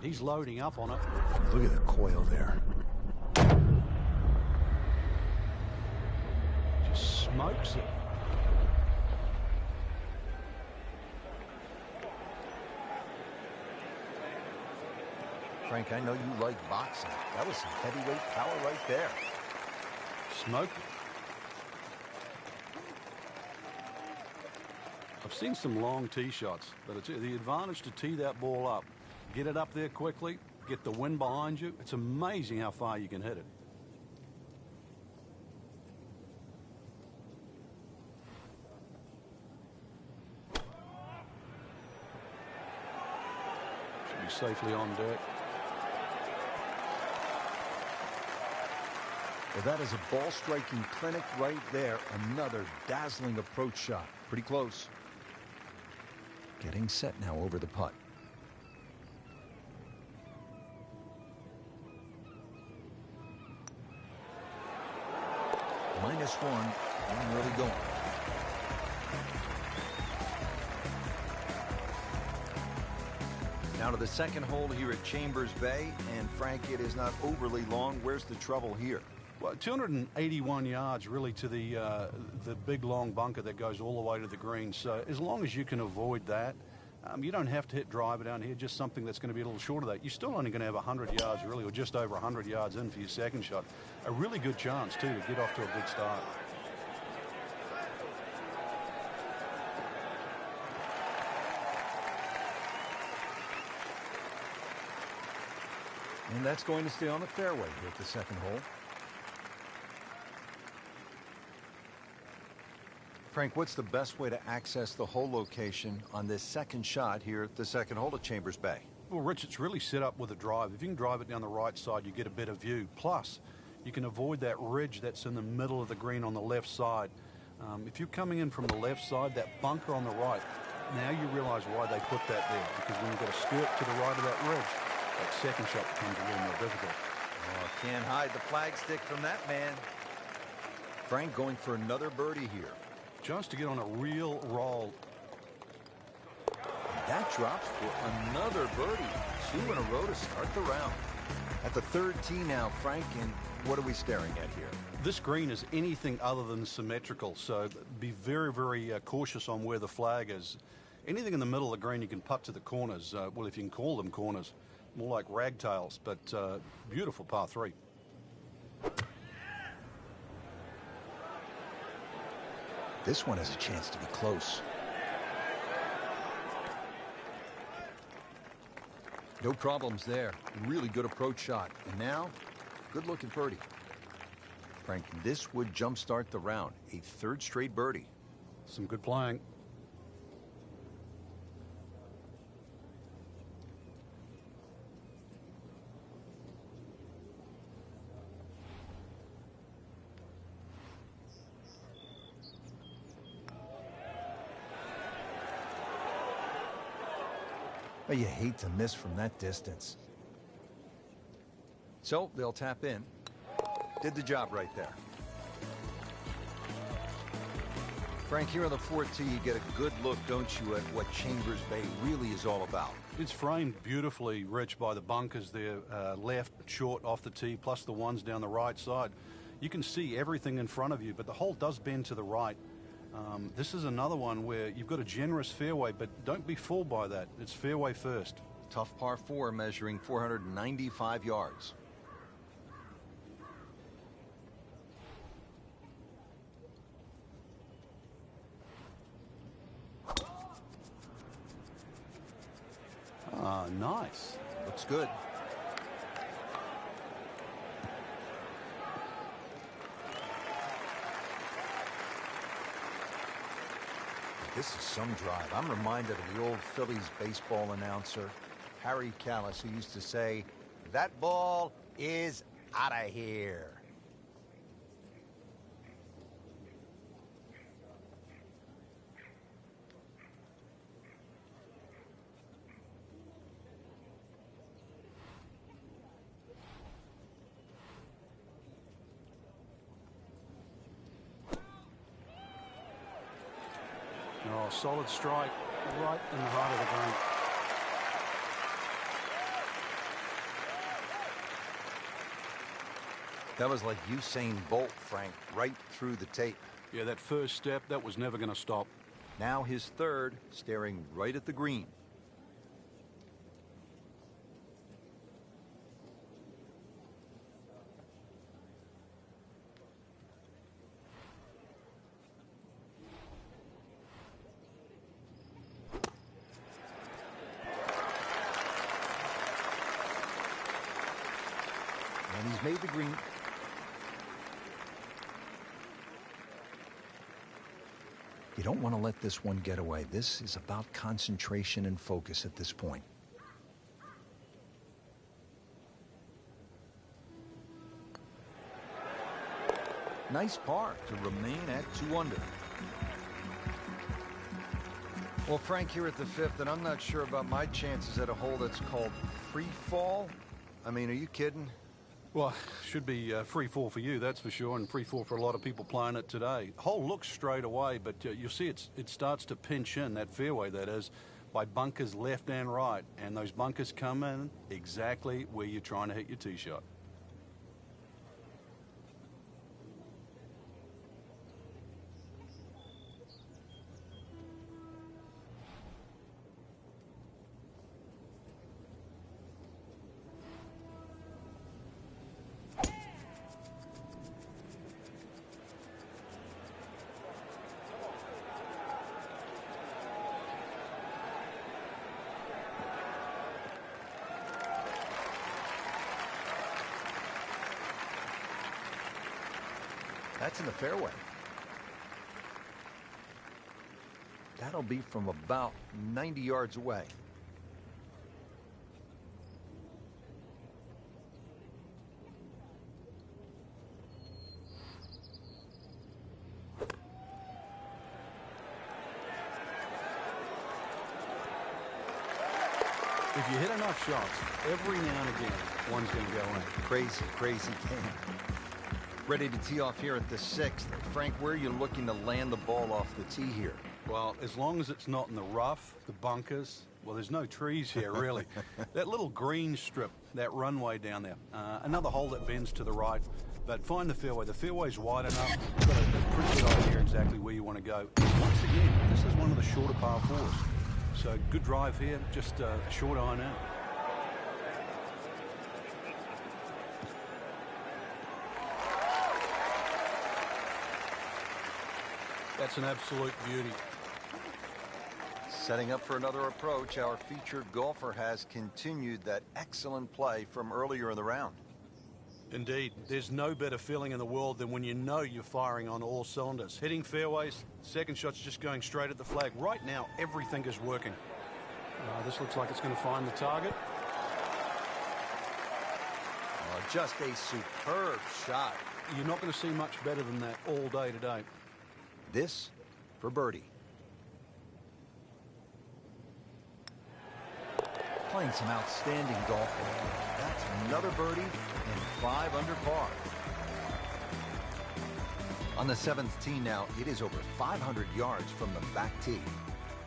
He's loading up on it. Look at the coil there. Just smokes it. Frank, I know you like boxing. That was some heavyweight power right there. Smoked it. I've seen some long tee shots, but it's the advantage to tee that ball up. Get it up there quickly, get the wind behind you. It's amazing how far you can hit it. Should be safely on deck. Well, that is a ball striking clinic right there. Another dazzling approach shot. Pretty close. Getting set now over the putt. -1, and really going. Now to the second hole here at Chambers Bay, and Frank, it is not overly long. Where's the trouble here? Well, 281 yards really to the big long bunker that goes all the way to the green. So as long as you can avoid that, you don't have to hit driver down here, just something that's going to be a little short of that. You're still only going to have 100 yards really, or just over 100 yards in for your second shot. A really good chance too to get off to a good start. And that's going to stay on the fairway here at the second hole. Frank, what's the best way to access the hole location on this second shot here at the second hole at Chambers Bay? Well, Rich, it's really set up with a drive. If you can drive it down the right side, you get a better view. Plus, you can avoid that ridge that's in the middle of the green on the left side. If you're coming in from the left side, that bunker on the right, now you realize why they put that there. Because when you've got a skirt to the right of that ridge, that second shot becomes a little more difficult. Oh, can't hide the flagstick from that man. Frank going for another birdie here. Just to get on a real roll. That drops for another birdie. 2 in a row to start the round. At the third tee now, Frank, and what are we staring at here? This green is anything other than symmetrical, so be very, very cautious on where the flag is. Anything in the middle of the green you can putt to the corners. Well, if you can call them corners. More like ragtails, but beautiful par 3. This one has a chance to be close. No problems there. Really good approach shot. And now, good looking birdie. Frank, this would jumpstart the round. A third straight birdie. Some good playing. But you hate to miss from that distance. So they'll tap in. Did the job right there. Frank, here on the fourth tee, you get a good look, don't you, at what Chambers Bay really is all about. It's framed beautifully, Rich, by the bunkers there, left, short, off the tee, plus the ones down the right side. You can see everything in front of you, but the hole does bend to the right. This is another one where you've got a generous fairway, but don't be fooled by that. It's fairway first. Tough par 4 measuring 495 yards. Ah, nice. Looks good. This is some drive. I'm reminded of the old Phillies baseball announcer, Harry Callis, who used to say, "That ball is out of here." Oh, solid strike right in the heart of the green. That was like Usain Bolt, Frank, right through the tape. Yeah, that first step, that was never going to stop. Now his third, staring right at the green. And he's made the green. You don't want to let this one get away. This is about concentration and focus at this point. Nice par to remain at 2 under. Well, Frank, here at the 5th, and I'm not sure about my chances at a hole that's called free fall. I mean, are you kidding? Well, should be free fall for you, that's for sure, and free fall for a lot of people playing it today. Hole looks straight away, but you'll see it starts to pinch in, that fairway that is, by bunkers left and right, and those bunkers come in exactly where you're trying to hit your tee shot. That's in the fairway. That'll be from about 90 yards away. If you hit enough shots, every now and again, one's going to go in. Crazy, crazy game. Ready to tee off here at the 6th. Frank, where are you looking to land the ball off the tee here? Well, as long as it's not in the rough, the bunkers, well, there's no trees here, really. That little green strip, that runway down there, another hole that bends to the right, but find the fairway. The fairway's wide enough. You've got a pretty good idea exactly where you want to go. Once again, this is one of the shorter par 4s. So good drive here, just a short iron out. That's an absolute beauty. Setting up for another approach, our featured golfer has continued that excellent play from earlier in the round. Indeed. There's no better feeling in the world than when you know you're firing on all cylinders. Hitting fairways, second shot's just going straight at the flag. Right now, everything is working. This looks like it's going to find the target. Just a superb shot. You're not going to see much better than that all day today. This for birdie. Playing some outstanding golf. That's another birdie and 5 under par. On the 7th tee now, it is over 500 yards from the back tee.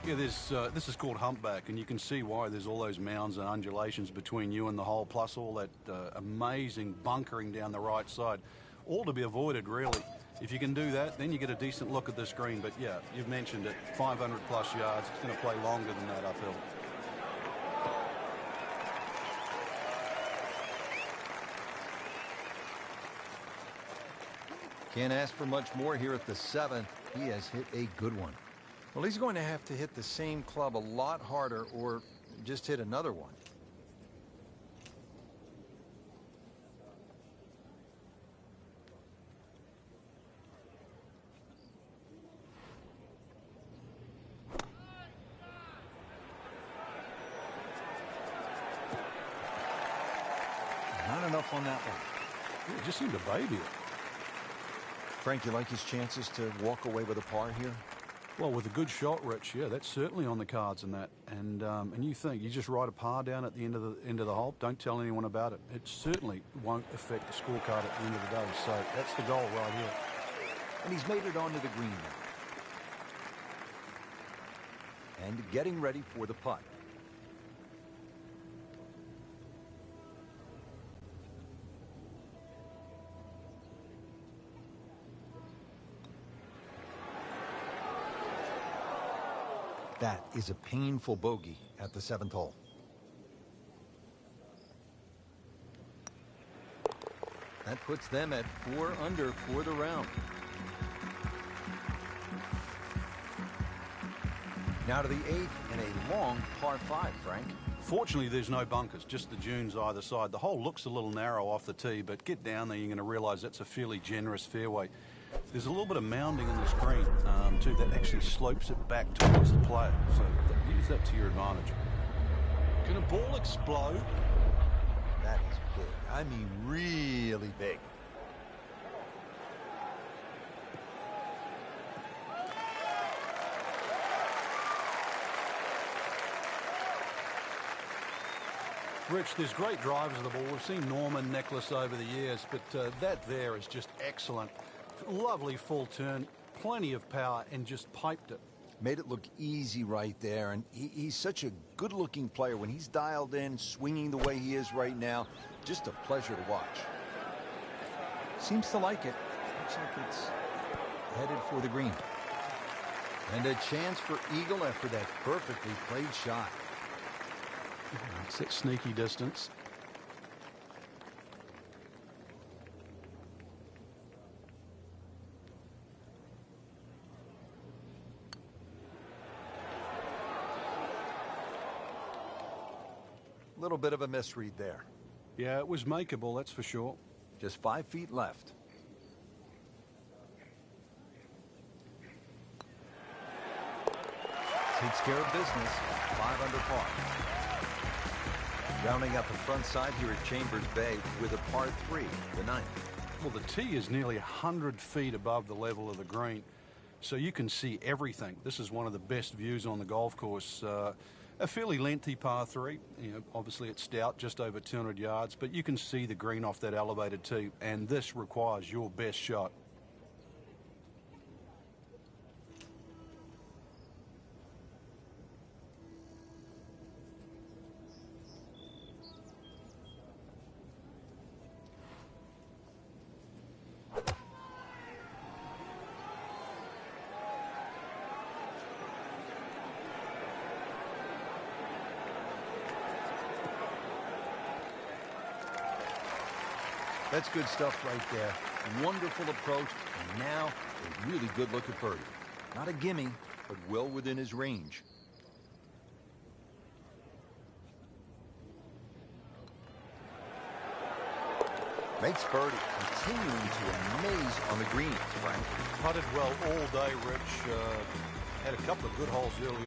Yeah, this is called humpback, and you can see why. There's all those mounds and undulations between you and the hole, plus all that amazing bunkering down the right side. All to be avoided, really. If you can do that, then you get a decent look at this green. But yeah, you've mentioned it, 500 plus yards. It's going to play longer than that uphill. Can't ask for much more here at the 7th. He has hit a good one. Well, he's going to have to hit the same club a lot harder or just hit another one. Not enough on that one. Yeah, it just seemed to baby it. Frank, you like his chances to walk away with a par here? Well, with a good shot, Rich, yeah, that's certainly on the cards in that. And you think you just write a par down at the end of the hole. Don't tell anyone about it. It certainly won't affect the scorecard at the end of the day. So that's the goal right here. And he's made it onto the green now. And getting ready for the putt. That is a painful bogey at the 7th hole. That puts them at 4 under for the round. Now to the 8th and a long par 5, Frank. Fortunately, there's no bunkers, just the dunes either side. The hole looks a little narrow off the tee, but get down there, you're going to realize that's a fairly generous fairway. There's a little bit of mounding in this green, too, that actually slopes it back towards the player. So use that to your advantage. Can a ball explode? That is big. I mean, really big. Rich, there's great drivers of the ball. We've seen Norman, Nicholas over the years, but that there is just excellent. Lovely full turn, plenty of power, and just piped it. Made it look easy right there, and he's such a good-looking player. When he's dialed in, swinging the way he is right now, just a pleasure to watch. Seems to like it. Looks like it's headed for the green. And a chance for eagle after that perfectly played shot. It's that sneaky distance. Little bit of a misread there. Yeah, it was makeable, that's for sure. Just 5 feet left. Takes care of business. 5 under par. Rounding out the front side here at Chambers Bay with a par 3, the 9th. Well, the tee is nearly 100 feet above the level of the green, so you can see everything. This is one of the best views on the golf course. A fairly lengthy par 3. You know, obviously it's stout, just over 200 yards, but you can see the green off that elevated tee, and this requires your best shot. That's good stuff right there. Wonderful approach, and now a really good look at birdie. Not a gimme, but well within his range. Makes birdie, continuing to amaze on the greens, Frank. Putted well all day, Rich. Had a couple of good holes early